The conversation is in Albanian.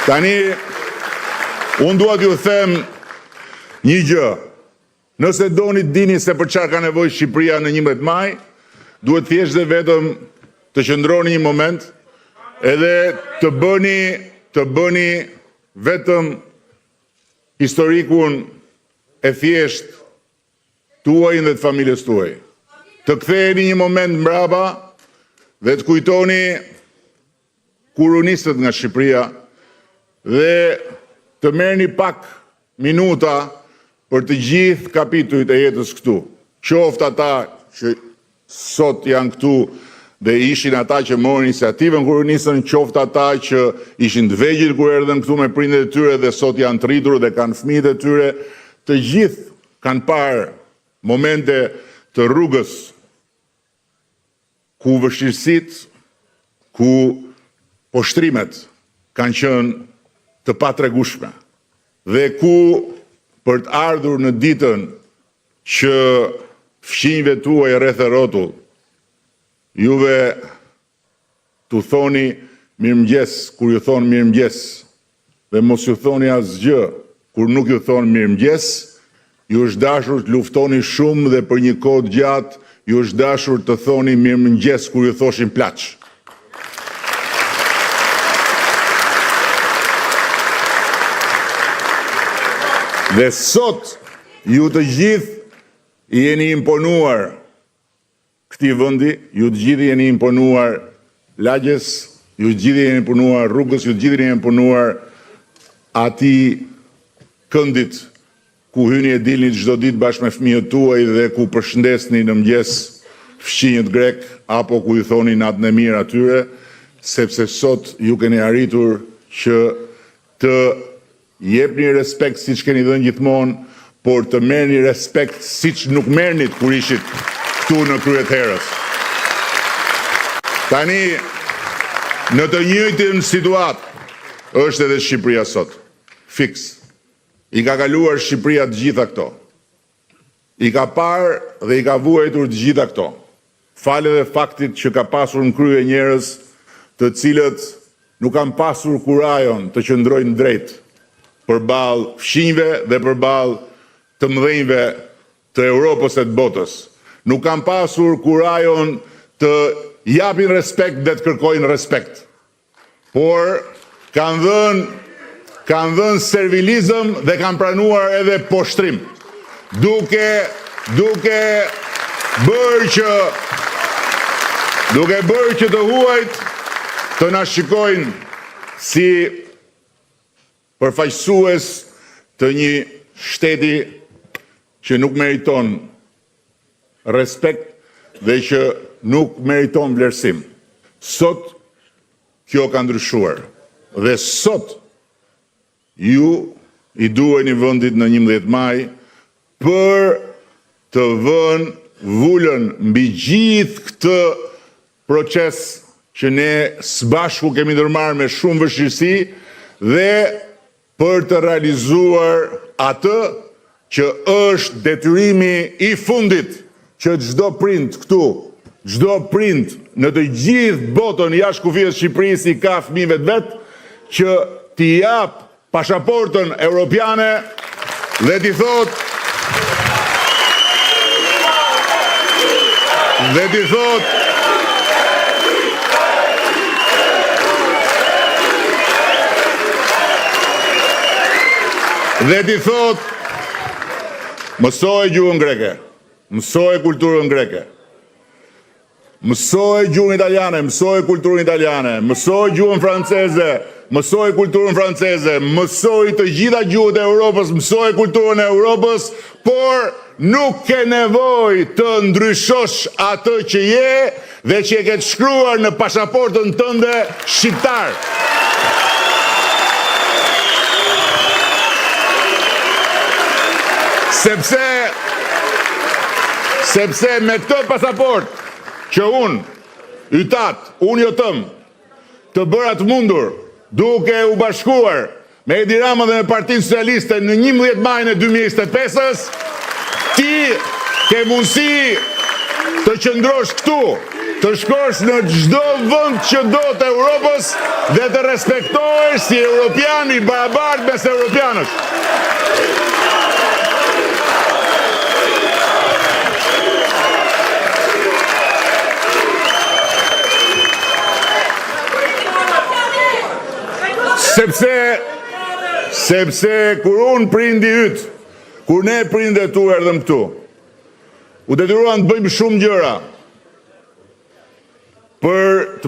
Tani, unë dua t'ju them një gjë. Nëse doni dini se për çfarë ka nevojë Shqipëria në 11 maj, duhet thjesht dhe vetëm të qëndroni një moment edhe të bëni vetëm historikun e thjesht tuaj dhe të familjes tuaj. Të ktheheni një moment mbrapa dhe të kujtoni kur u nisët nga Shqipëria dhe të merrni pak minuta për të gjithë kapitujt e jetës këtu. Qoftë ata që sot janë këtu dhe ishin ata që morën iniciativën kur u nisën, qoftë ata që ishin të vegjël kur erdhën këtu me prindërit e tyre dhe sot janë të rritur dhe kanë fëmijët e tyre, të gjithë kanë parë momente të rrugës ku vështirësitë, ku poshtrimet kanë qenë të patregueshme dhe ku për të ardhur në ditën që fqinjve tuaj rreth e rrotull, juve t'u thoni mirëmëngjes kur ju thonë mirëmëngjes dhe mos ju thoni asgjë kur nuk ju thonë mirëmëngjes, ju është dashur të luftoni shumë dhe për një kohë gjatë ju është dashur të thoni mirëmëngjes kur ju thoshin plaç. Dhe sot ju të gjithë i jeni imponuar këtij vendi, ju të gjithë jeni imponuar lagjes, ju të gjithë jeni imponuar rrugës, ju të gjithë jeni imponuar atij këndit ku hyni e dilni çdo ditë bashkë me fëmijët tuaj dhe ku përshëndesni në mëngjes fqinjët grek apo ku i thoni natën e mirë atyre, sepse sot ju keni arritur që të jepni respekt siç keni dhënë gjithmonë, por të merrni respekt siç nuk merrnit kur ishit këtu në kryet herës. Tani, në të njëjtën situatë është edhe Shqipëria sot. Fiks. I ka kaluar Shqipëria të gjitha këto. I ka parë dhe i ka vuajtur të gjitha këto. Falë edhe faktit që ka pasur në krye njerëz të cilët nuk kanë pasur kurajon të qëndrojnë drejt përballë fqinjve dhe përballë të mëdhenjve të Europës e të botës. Nuk kanë pasur kurajon të japin respekt dhe të kërkojnë respekt. Por kanë dhënë servilizëm dhe kanë pranuar edhe poshtrim. Duke bërë që të huajt të na shikojnë si përfaqësues të një shteti që nuk meriton respekt dhe që nuk meriton vlerësim. Sot kjo ka ndryshuar dhe sot ju i duheni vendit në 11 maj për të vënë vulën mbi gjithë këtë proces që ne së bashku kemi ndërmarrë me shumë vështirësi dhe për të realizuar atë që është detyrimi i fundit që çdo prind këtu, çdo prind në të gjithë botën jashtë kufijës së Shqipërisë i ka fëmijëve të vet, që t'i jap pasaportën europiane dhe t'i thot mësoj gjuhën greke, mësoj kulturën greke, mësoj gjuhën italiane, mësoj kulturën italiane, mësoj gjuhën franceze, mësoj kulturën franceze, mësoj të gjitha gjuhët e Europës, mësoj kulturën e Europës, por nuk ke nevojë të ndryshosh atë që je dhe që e ke shkruar në pasaportën tënde shqiptar. Sepse me këtë pasaport që unë jo tëm, të bëra të mundur duke u bashkuar me Edi Rama dhe me Partinë Socialiste në 11 majin e 2025-s, ti ke mundësi të qëndrosh këtu të shkosh në çdo vend që do të Europës dhe të respektohesh si europian i barabartë mes europianësh. Sepse kur unë prindi yt, kur ne prindet tu erdhëm këtu, u detyruan të bëjmë shumë gjëra për të